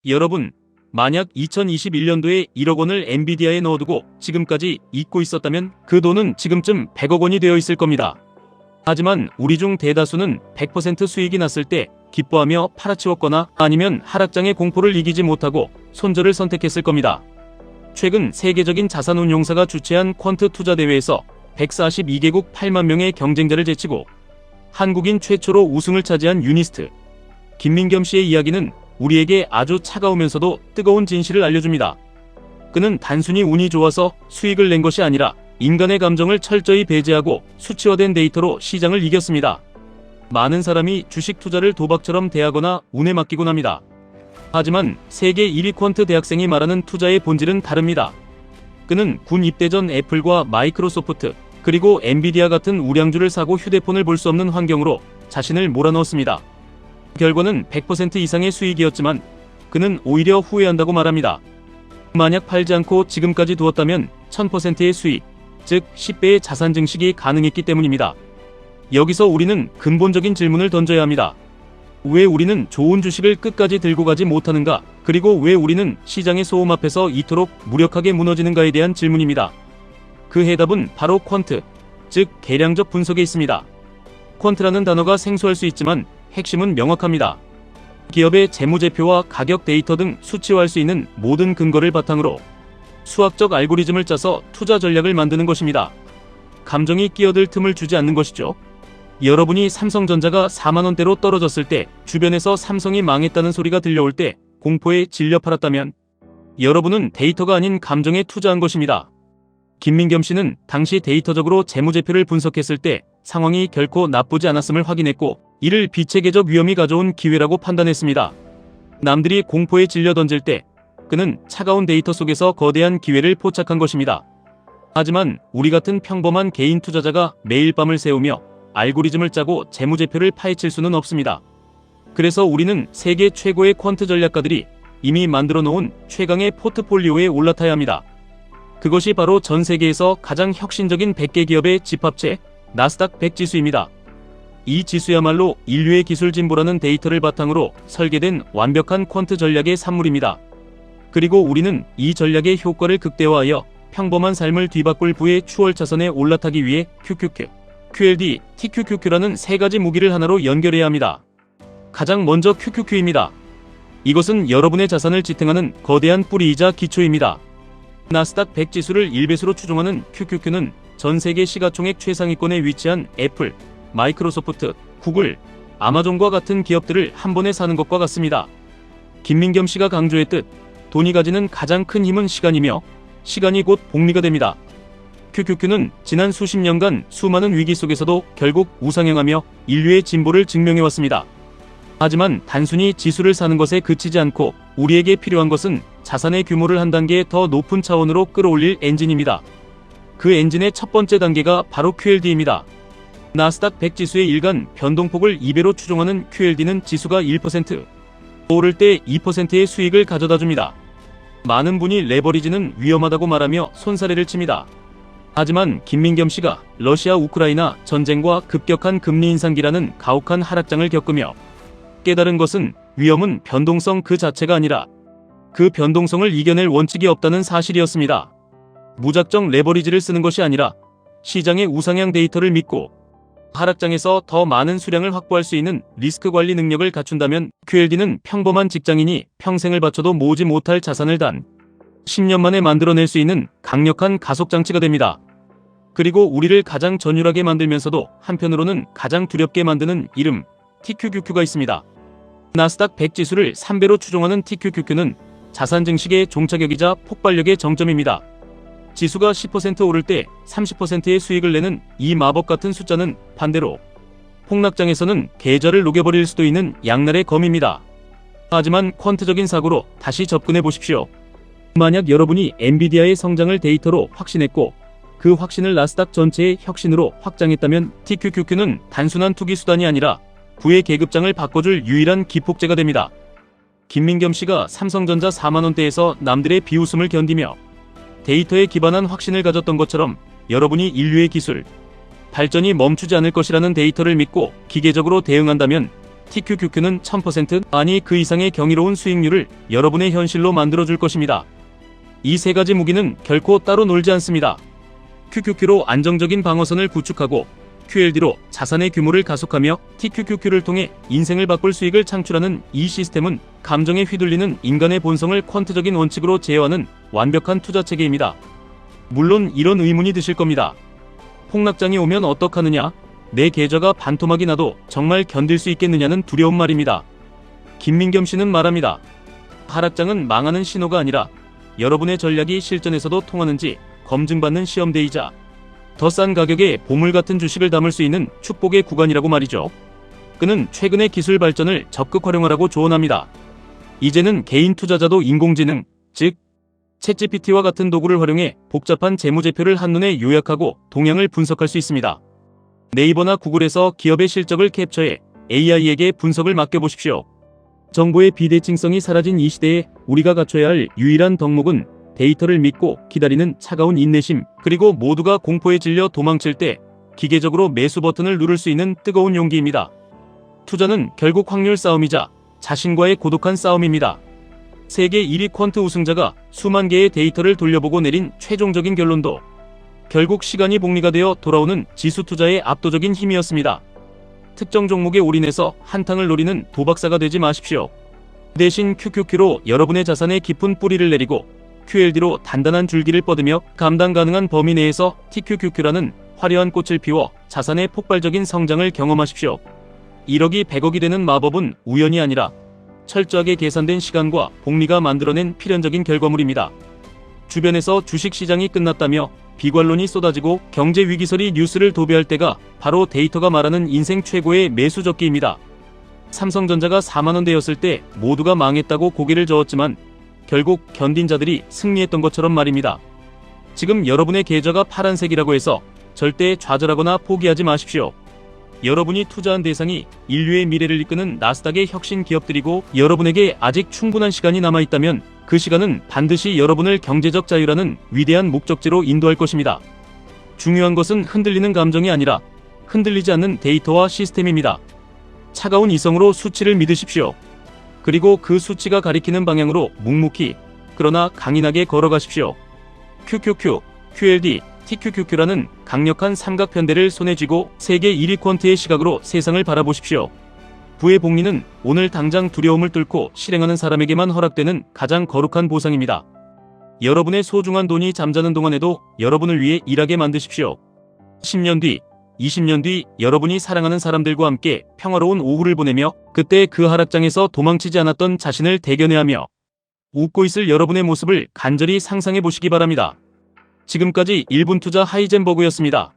여러분, 만약 2021년도에 1억 원을 엔비디아에 넣어두고 지금까지 잊고 있었다면 그 돈은 지금쯤 100억 원이 되어 있을 겁니다. 하지만 우리 중 대다수는 100% 수익이 났을 때 기뻐하며 팔아치웠거나 아니면 하락장의 공포를 이기지 못하고 손절을 선택했을 겁니다. 최근 세계적인 자산운용사가 주최한 퀀트 투자 대회에서 142개국 8만 명의 경쟁자를 제치고 한국인 최초로 우승을 차지한 유니스트 김민겸 씨의 이야기는 우리에게 아주 차가우면서도 뜨거운 진실을 알려줍니다. 그는 단순히 운이 좋아서 수익을 낸 것이 아니라 인간의 감정을 철저히 배제하고 수치화된 데이터로 시장을 이겼습니다. 많은 사람이 주식 투자를 도박처럼 대하거나 운에 맡기곤 합니다. 하지만 세계 1위 퀀트 대학생이 말하는 투자의 본질은 다릅니다. 그는 군 입대 전 애플과 마이크로소프트 그리고 엔비디아 같은 우량주를 사고 휴대폰을 볼 수 없는 환경으로 자신을 몰아넣었습니다. 결과는 100% 이상의 수익이었지만 그는 오히려 후회한다고 말합니다. 만약 팔지 않고 지금까지 두었다면 1000%의 수익, 즉 10배의 자산 증식이 가능했기 때문입니다. 여기서 우리는 근본적인 질문을 던져야 합니다. 왜 우리는 좋은 주식을 끝까지 들고 가지 못하는가? 그리고 왜 우리는 시장의 소음 앞에서 이토록 무력하게 무너지는가에 대한 질문입니다. 그 해답은 바로 퀀트, 즉 계량적 분석에 있습니다. 퀀트라는 단어가 생소할 수 있지만 핵심은 명확합니다. 기업의 재무제표와 가격 데이터 등 수치화할 수 있는 모든 근거를 바탕으로 수학적 알고리즘을 짜서 투자 전략을 만드는 것입니다. 감정이 끼어들 틈을 주지 않는 것이죠. 여러분이 삼성전자가 4만원대로 떨어졌을 때 주변에서 삼성이 망했다는 소리가 들려올 때 공포에 질려 팔았다면 여러분은 데이터가 아닌 감정에 투자한 것입니다. 김민겸 씨는 당시 데이터적으로 재무제표를 분석했을 때 상황이 결코 나쁘지 않았음을 확인했고 이를 비체계적 위험이 가져온 기회라고 판단했습니다. 남들이 공포에 질려 던질 때 그는 차가운 데이터 속에서 거대한 기회를 포착한 것입니다. 하지만 우리 같은 평범한 개인 투자자가 매일 밤을 새우며 알고리즘을 짜고 재무제표를 파헤칠 수는 없습니다. 그래서 우리는 세계 최고의 퀀트 전략가들이 이미 만들어 놓은 최강의 포트폴리오에 올라타야 합니다. 그것이 바로 전 세계에서 가장 혁신적인 100개 기업의 집합체 나스닥 100 지수입니다. 이 지수야말로 인류의 기술 진보라는 데이터를 바탕으로 설계된 완벽한 퀀트 전략의 산물입니다. 그리고 우리는 이 전략의 효과를 극대화하여 평범한 삶을 뒤바꿀 부의 추월차선에 올라타기 위해 QQQ, QLD, TQQQ라는 세 가지 무기를 하나로 연결해야 합니다. 가장 먼저 QQQ입니다. 이것은 여러분의 자산을 지탱하는 거대한 뿌리이자 기초입니다. 나스닥 100 지수를 1배수로 추종하는 QQQ는 전 세계 시가총액 최상위권에 위치한 애플, 마이크로소프트, 구글, 아마존과 같은 기업들을 한 번에 사는 것과 같습니다. 김민겸 씨가 강조했듯 돈이 가지는 가장 큰 힘은 시간이며 시간이 곧 복리가 됩니다. QQQ는 지난 수십 년간 수많은 위기 속에서도 결국 우상향하며 인류의 진보를 증명해왔습니다. 하지만 단순히 지수를 사는 것에 그치지 않고 우리에게 필요한 것은 자산의 규모를 한 단계 더 높은 차원으로 끌어올릴 엔진입니다. 그 엔진의 첫 번째 단계가 바로 QLD입니다. 나스닥 100 지수의 일간 변동폭을 2배로 추종하는 QLD는 지수가 1% 오를 때 2%의 수익을 가져다 줍니다. 많은 분이 레버리지는 위험하다고 말하며 손사래를 칩니다. 하지만 김민겸 씨가 러시아 우크라이나 전쟁과 급격한 금리 인상기라는 가혹한 하락장을 겪으며 깨달은 것은 위험은 변동성 그 자체가 아니라 그 변동성을 이겨낼 원칙이 없다는 사실이었습니다. 무작정 레버리지를 쓰는 것이 아니라 시장의 우상향 데이터를 믿고 하락장에서 더 많은 수량을 확보할 수 있는 리스크 관리 능력을 갖춘다면 QLD는 평범한 직장인이 평생을 바쳐도 모으지 못할 자산을 단 10년 만에 만들어낼 수 있는 강력한 가속장치가 됩니다. 그리고 우리를 가장 전율하게 만들면서도 한편으로는 가장 두렵게 만드는 이름 TQQQ가 있습니다. 나스닥 100 지수를 3배로 추종하는 TQQQ는 자산 증식의 종착역이자 폭발력의 정점입니다. 지수가 10% 오를 때 30%의 수익을 내는 이 마법 같은 숫자는 반대로 폭락장에서는 계좌를 녹여버릴 수도 있는 양날의 검입니다. 하지만 퀀트적인 사고로 다시 접근해 보십시오. 만약 여러분이 엔비디아의 성장을 데이터로 확신했고 그 확신을 나스닥 전체의 혁신으로 확장했다면 TQQQ는 단순한 투기 수단이 아니라 부의 계급장을 바꿔줄 유일한 기폭제가 됩니다. 김민겸 씨가 삼성전자 4만원대에서 남들의 비웃음을 견디며 데이터에 기반한 확신을 가졌던 것처럼 여러분이 인류의 기술 발전이 멈추지 않을 것이라는 데이터를 믿고 기계적으로 대응한다면 TQQQ는 1000% 아니 그 이상의 경이로운 수익률을 여러분의 현실로 만들어줄 것입니다. 이 세 가지 무기는 결코 따로 놀지 않습니다. QQQ로 안정적인 방어선을 구축하고 QLD로 자산의 규모를 가속하며 TQQQ를 통해 인생을 바꿀 수익을 창출하는 이 시스템은 감정에 휘둘리는 인간의 본성을 퀀트적인 원칙으로 제어하는 완벽한 투자 체계입니다. 물론 이런 의문이 드실 겁니다. 폭락장이 오면 어떡하느냐? 내 계좌가 반토막이 나도 정말 견딜 수 있겠느냐는 두려운 말입니다. 김민겸 씨는 말합니다. 하락장은 망하는 신호가 아니라 여러분의 전략이 실전에서도 통하는지 검증받는 시험대이자 더 싼 가격에 보물 같은 주식을 담을 수 있는 축복의 구간이라고 말이죠. 그는 최근의 기술 발전을 적극 활용하라고 조언합니다. 이제는 개인 투자자도 인공지능, 즉 챗GPT와 같은 도구를 활용해 복잡한 재무제표를 한눈에 요약하고 동향을 분석할 수 있습니다. 네이버나 구글에서 기업의 실적을 캡처해 AI에게 분석을 맡겨보십시오. 정보의 비대칭성이 사라진 이 시대에 우리가 갖춰야 할 유일한 덕목은 데이터를 믿고 기다리는 차가운 인내심, 그리고 모두가 공포에 질려 도망칠 때 기계적으로 매수 버튼을 누를 수 있는 뜨거운 용기입니다. 투자는 결국 확률 싸움이자 자신과의 고독한 싸움입니다. 세계 1위 퀀트 우승자가 수만 개의 데이터를 돌려보고 내린 최종적인 결론도 결국 시간이 복리가 되어 돌아오는 지수 투자의 압도적인 힘이었습니다. 특정 종목에 올인해서 한탕을 노리는 도박사가 되지 마십시오. 대신 QQQ로 여러분의 자산에 깊은 뿌리를 내리고 QLD로 단단한 줄기를 뻗으며 감당 가능한 범위 내에서 TQQQ라는 화려한 꽃을 피워 자산의 폭발적인 성장을 경험하십시오. 1억이 100억이 되는 마법은 우연이 아니라 철저하게 계산된 시간과 복리가 만들어낸 필연적인 결과물입니다. 주변에서 주식시장이 끝났다며 비관론이 쏟아지고 경제 위기설이 뉴스를 도배할 때가 바로 데이터가 말하는 인생 최고의 매수 적기입니다. 삼성전자가 4만원대였을 때 모두가 망했다고 고개를 저었지만 결국 견딘 자들이 승리했던 것처럼 말입니다. 지금 여러분의 계좌가 파란색이라고 해서 절대 좌절하거나 포기하지 마십시오. 여러분이 투자한 대상이 인류의 미래를 이끄는 나스닥의 혁신 기업들이고 여러분에게 아직 충분한 시간이 남아있다면 그 시간은 반드시 여러분을 경제적 자유라는 위대한 목적지로 인도할 것입니다. 중요한 것은 흔들리는 감정이 아니라 흔들리지 않는 데이터와 시스템입니다. 차가운 이성으로 수치를 믿으십시오. 그리고 그 수치가 가리키는 방향으로 묵묵히 그러나 강인하게 걸어가십시오. QQQ, QLD, TQQQ라는 강력한 삼각편대를 손에 쥐고 세계 1위 퀀트의 시각으로 세상을 바라보십시오. 부의 복리는 오늘 당장 두려움을 뚫고 실행하는 사람에게만 허락되는 가장 거룩한 보상입니다. 여러분의 소중한 돈이 잠자는 동안에도 여러분을 위해 일하게 만드십시오. 10년 뒤, 20년 뒤 여러분이 사랑하는 사람들과 함께 평화로운 오후를 보내며 그때 그 하락장에서 도망치지 않았던 자신을 대견해하며 웃고 있을 여러분의 모습을 간절히 상상해 보시기 바랍니다. 지금까지 1분 투자 하이젠버그였습니다.